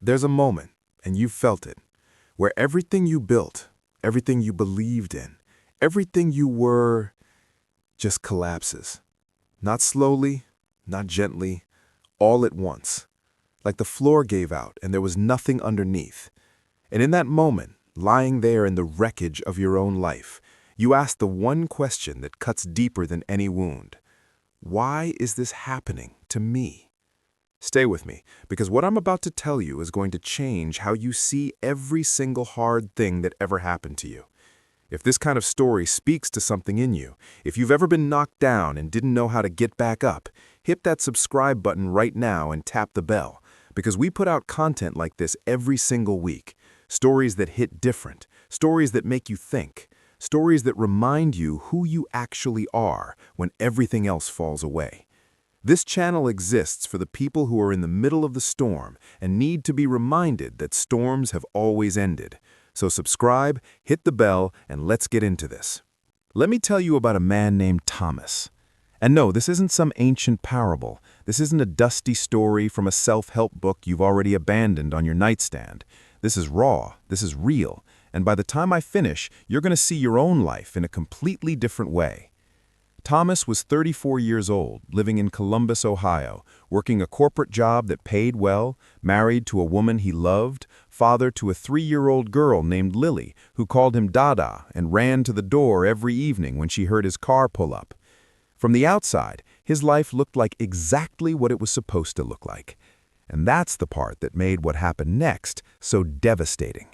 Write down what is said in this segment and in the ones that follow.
There's a moment, and you felt it, where everything you built, everything you believed in, everything you were just collapses. Not slowly, not gently, all at once. Like the floor gave out and there was nothing underneath. And in that moment, lying there in the wreckage of your own life, you ask the one question that cuts deeper than any wound. Why is this happening to me? Stay with me, because what I'm about to tell you is going to change how you see every single hard thing that ever happened to you. If this kind of story speaks to something in you, if you've ever been knocked down and didn't know how to get back up, hit that subscribe button right now and tap the bell, because we put out content like this every single week. Stories that hit different, stories that make you think, stories that remind you who you actually are when everything else falls away. This channel exists for the people who are in the middle of the storm and need to be reminded that storms have always ended. So subscribe, hit the bell, and let's get into this. Let me tell you about a man named Thomas. And no, this isn't some ancient parable. This isn't a dusty story from a self-help book you've already abandoned on your nightstand. This is raw, this is real, and by the time I finish, you're going to see your own life in a completely different way. Thomas was 34 years old, living in Columbus, Ohio, working a corporate job that paid well, married to a woman he loved, father to a 3-year-old girl named Lily, who called him Dada and ran to the door every evening when she heard his car pull up. From the outside, his life looked like exactly what it was supposed to look like. And that's the part that made what happened next so devastating.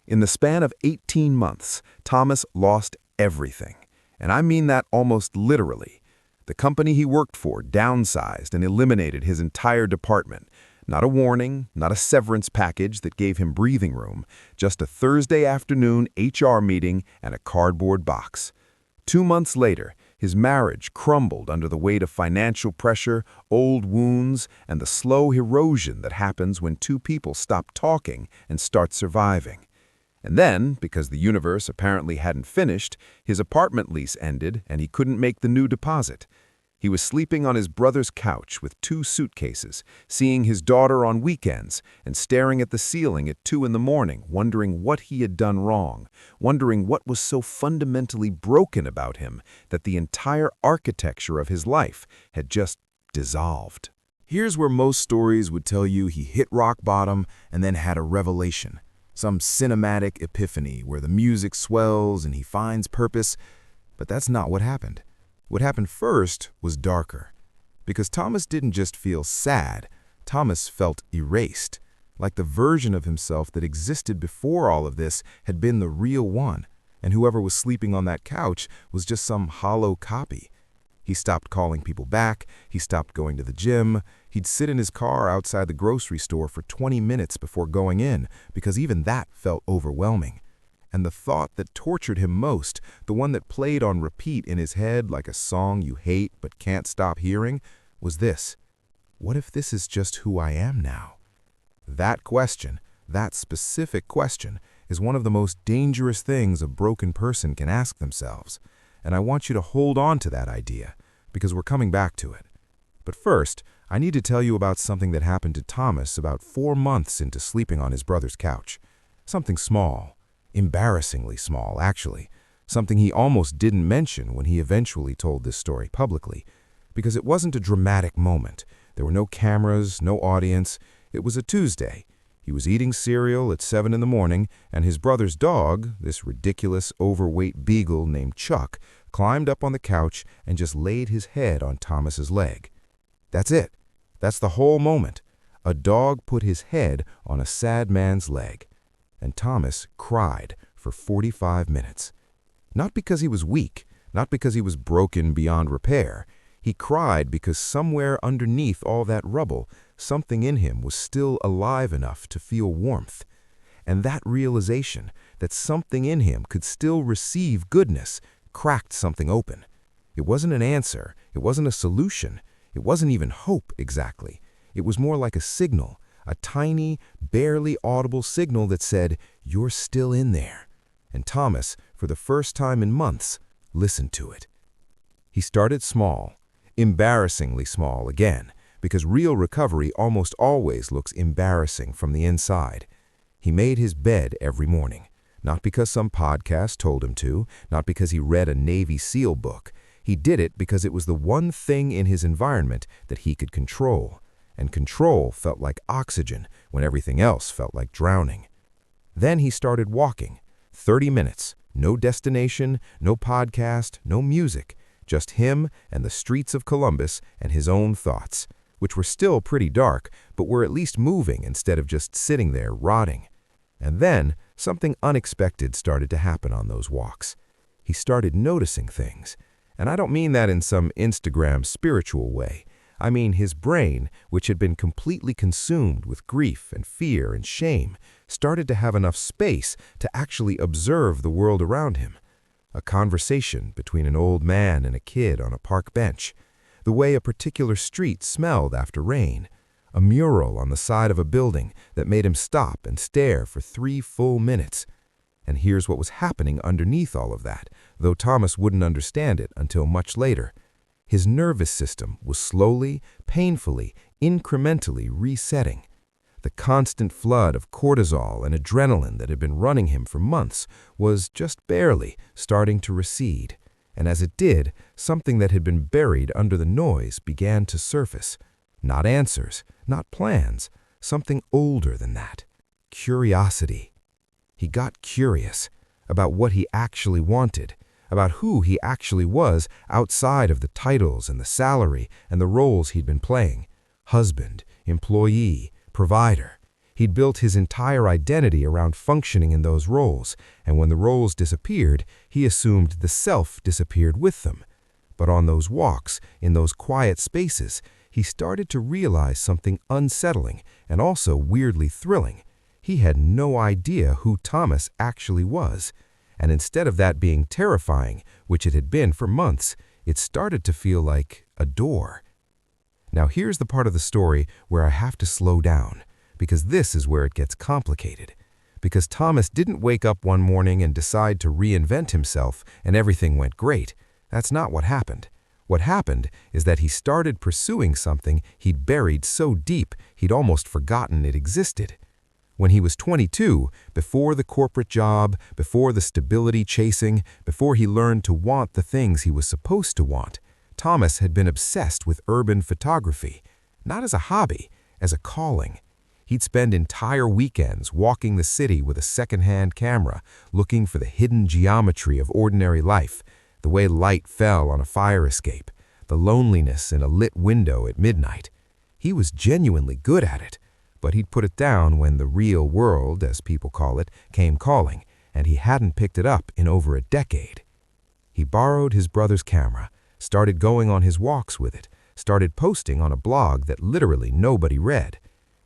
In the span of 18 months, Thomas lost everything. And I mean that almost literally. The company he worked for downsized and eliminated his entire department. Not a warning, not a severance package that gave him breathing room, just a Thursday afternoon HR meeting and a cardboard box. 2 months later, his marriage crumbled under the weight of financial pressure, old wounds, and the slow erosion that happens when two people stop talking and start surviving. And then, because the universe apparently hadn't finished, his apartment lease ended and he couldn't make the new deposit. He was sleeping on his brother's couch with 2 suitcases, seeing his daughter on weekends, and staring at the ceiling at 2 in the morning, wondering what he had done wrong, wondering what was so fundamentally broken about him that the entire architecture of his life had just dissolved. Here's where most stories would tell you he hit rock bottom and then had a revelation. Some cinematic epiphany where the music swells and he finds purpose, but that's not what happened. What happened first was darker, because Thomas didn't just feel sad, Thomas felt erased, like the version of himself that existed before all of this had been the real one, and whoever was sleeping on that couch was just some hollow copy. He stopped calling people back, he stopped going to the gym, he'd sit in his car outside the grocery store for 20 minutes before going in, because even that felt overwhelming. And the thought that tortured him most, the one that played on repeat in his head like a song you hate but can't stop hearing, was this: what if this is just who I am now? That question, that specific question, is one of the most dangerous things a broken person can ask themselves. And I want you to hold on to that idea, because we're coming back to it. But first, I need to tell you about something that happened to Thomas about 4 months into sleeping on his brother's couch. Something small. Embarrassingly small, actually. Something he almost didn't mention when he eventually told this story publicly. Because it wasn't a dramatic moment. There were no cameras, no audience. It was a Tuesday. He was eating cereal at 7 in the morning, and his brother's dog, this ridiculous, overweight beagle named Chuck, climbed up on the couch and just laid his head on Thomas's leg. That's it. That's the whole moment. A dog put his head on a sad man's leg. And Thomas cried for 45 minutes. Not because he was weak, not because he was broken beyond repair. He cried because somewhere underneath all that rubble, something in him was still alive enough to feel warmth. And that realization that something in him could still receive goodness cracked something open. It wasn't an answer, it wasn't a solution, it wasn't even hope exactly. It was more like a signal. A tiny, barely audible signal that said, "You're still in there." And Thomas, for the first time in months, listened to it. He started small, embarrassingly small again, because real recovery almost always looks embarrassing from the inside. He made his bed every morning, not because some podcast told him to, not because he read a Navy SEAL book. He did it because it was the one thing in his environment that he could control, and control felt like oxygen when everything else felt like drowning. Then he started walking, 30 minutes, no destination, no podcast, no music, just him and the streets of Columbus and his own thoughts, which were still pretty dark, but were at least moving instead of just sitting there rotting. And then something unexpected started to happen on those walks. He started noticing things. And I don't mean that in some Instagram spiritual way. I mean his brain, which had been completely consumed with grief and fear and shame, started to have enough space to actually observe the world around him. A conversation between an old man and a kid on a park bench, the way a particular street smelled after rain, a mural on the side of a building that made him stop and stare for 3 full minutes. And here's what was happening underneath all of that, though Thomas wouldn't understand it until much later. His nervous system was slowly, painfully, incrementally resetting. The constant flood of cortisol and adrenaline that had been running him for months was just barely starting to recede. And as it did, something that had been buried under the noise began to surface. Not answers, not plans, something older than that. Curiosity. He got curious about what he actually wanted, about who he actually was outside of the titles and the salary and the roles he'd been playing. Husband, employee, provider. He'd built his entire identity around functioning in those roles, and when the roles disappeared, he assumed the self disappeared with them. But on those walks, in those quiet spaces, he started to realize something unsettling and also weirdly thrilling. He had no idea who Thomas actually was. And instead of that being terrifying, which it had been for months, it started to feel like a door. Now here's the part of the story where I have to slow down, because this is where it gets complicated. Because Thomas didn't wake up one morning and decide to reinvent himself and everything went great. That's not what happened. What happened is that he started pursuing something he'd buried so deep he'd almost forgotten it existed. When he was 22, before the corporate job, before the stability chasing, before he learned to want the things he was supposed to want, Thomas had been obsessed with urban photography, not as a hobby, as a calling. He'd spend entire weekends walking the city with a second-hand camera, looking for the hidden geometry of ordinary life, the way light fell on a fire escape, the loneliness in a lit window at midnight. He was genuinely good at it. But he'd put it down when the real world, as people call it, came calling, and he hadn't picked it up in over a decade. He borrowed his brother's camera, started going on his walks with it, started posting on a blog that literally nobody read.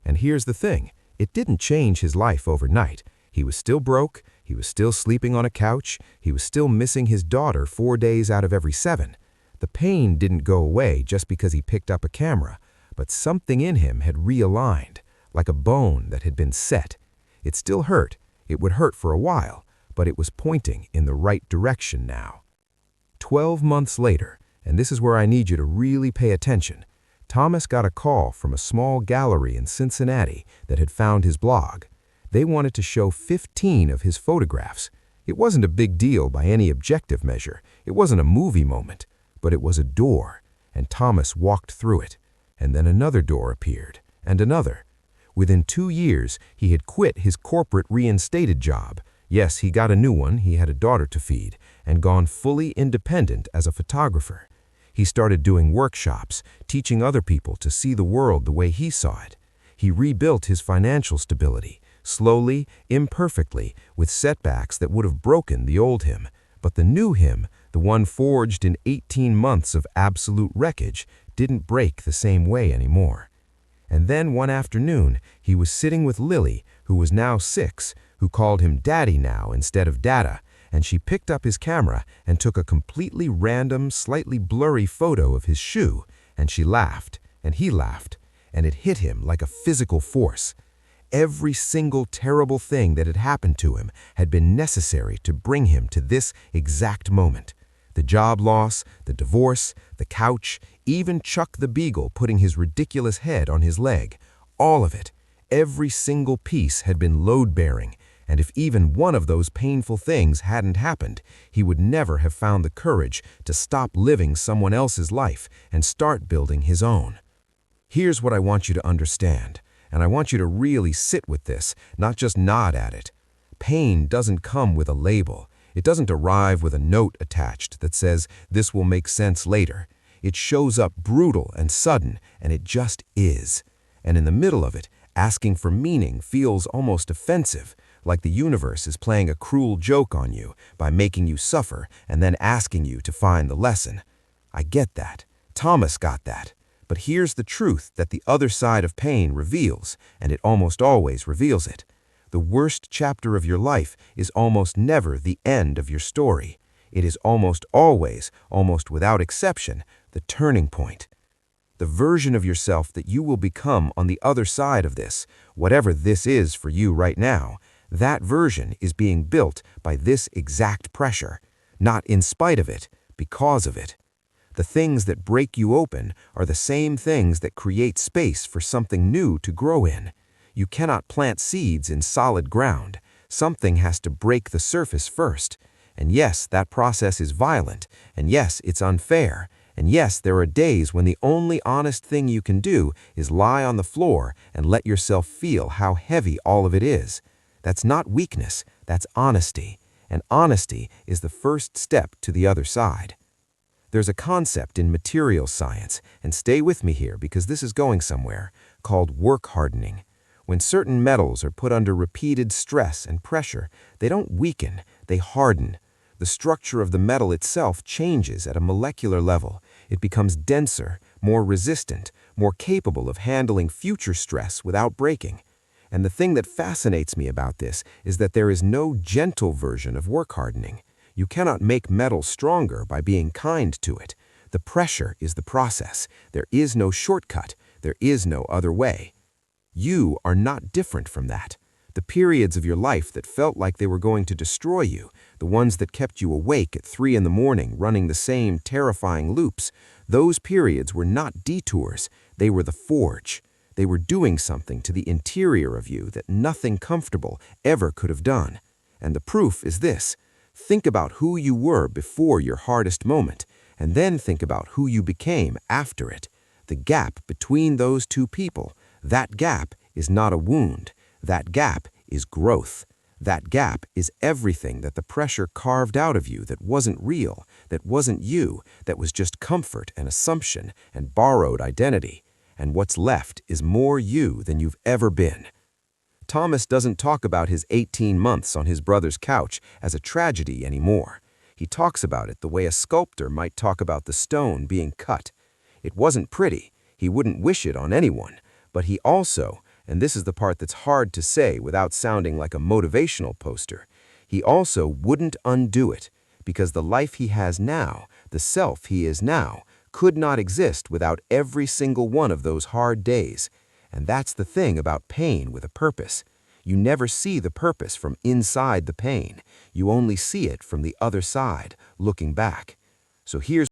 And here's the thing, it didn't change his life overnight. He was still broke, he was still sleeping on a couch, he was still missing his daughter 4 days out of every 7. The pain didn't go away just because he picked up a camera, but something in him had realigned. Like a bone that had been set. It still hurt. It would hurt for a while, but it was pointing in the right direction now. 12 months later, and this is where I need you to really pay attention, Thomas got a call from a small gallery in Cincinnati that had found his blog. They wanted to show 15 of his photographs. It wasn't a big deal by any objective measure. It wasn't a movie moment, but it was a door, and Thomas walked through it. And then another door appeared, and another. Within 2 years, he had quit his corporate reinstated job. Yes, he got a new one, he had a daughter to feed, and gone fully independent as a photographer. He started doing workshops, teaching other people to see the world the way he saw it. He rebuilt his financial stability, slowly, imperfectly, with setbacks that would have broken the old him. But the new him, the one forged in 18 months of absolute wreckage, didn't break the same way anymore. And then one afternoon, he was sitting with Lily, who was now 6, who called him Daddy now instead of Dada, and she picked up his camera and took a completely random, slightly blurry photo of his shoe, and she laughed, and he laughed, and it hit him like a physical force. Every single terrible thing that had happened to him had been necessary to bring him to this exact moment. The job loss, the divorce, the couch, Even Chuck the Beagle putting his ridiculous head on his leg. All of it. Every single piece had been load-bearing, and if even one of those painful things hadn't happened, he would never have found the courage to stop living someone else's life and start building his own. Here's what I want you to understand, and I want you to really sit with this, not just nod at it. Pain doesn't come with a label. It doesn't arrive with a note attached that says, "This will make sense later." It shows up brutal and sudden, and it just is. And in the middle of it, asking for meaning feels almost offensive, like the universe is playing a cruel joke on you by making you suffer and then asking you to find the lesson. I get that. Thomas got that. But here's the truth that the other side of pain reveals, and it almost always reveals it. The worst chapter of your life is almost never the end of your story. It is almost always, almost without exception, the turning point. The version of yourself that you will become on the other side of this, whatever this is for you right now, that version is being built by this exact pressure, not in spite of it, because of it. The things that break you open are the same things that create space for something new to grow in. You cannot plant seeds in solid ground. Something has to break the surface first. And yes, that process is violent, and yes, it's unfair, and yes, there are days when the only honest thing you can do is lie on the floor and let yourself feel how heavy all of it is. That's not weakness, that's honesty, and honesty is the first step to the other side. There's a concept in materials science, and stay with me here because this is going somewhere, called work hardening. When certain metals are put under repeated stress and pressure, they don't weaken, they harden. The structure of the metal itself changes at a molecular level. It becomes denser, more resistant, more capable of handling future stress without breaking. And the thing that fascinates me about this is that there is no gentle version of work hardening. You cannot make metal stronger by being kind to it. The pressure is the process. There is no shortcut. There is no other way. You are not different from that. The periods of your life that felt like they were going to destroy you, the ones that kept you awake at 3 in the morning running the same terrifying loops, those periods were not detours, they were the forge. They were doing something to the interior of you that nothing comfortable ever could have done. And the proof is this. Think about who you were before your hardest moment, and then think about who you became after it. The gap between those two people, that gap is not a wound. That gap is growth. That gap is everything that the pressure carved out of you that wasn't real, that wasn't you, that was just comfort and assumption and borrowed identity. And what's left is more you than you've ever been. Thomas doesn't talk about his 18 months on his brother's couch as a tragedy anymore. He talks about it the way a sculptor might talk about the stone being cut. It wasn't pretty. He wouldn't wish it on anyone. But he also, and this is the part that's hard to say without sounding like a motivational poster, he also wouldn't undo it, because the life he has now, the self he is now, could not exist without every single one of those hard days. And that's the thing about pain with a purpose. You never see the purpose from inside the pain. You only see it from the other side, looking back. So here's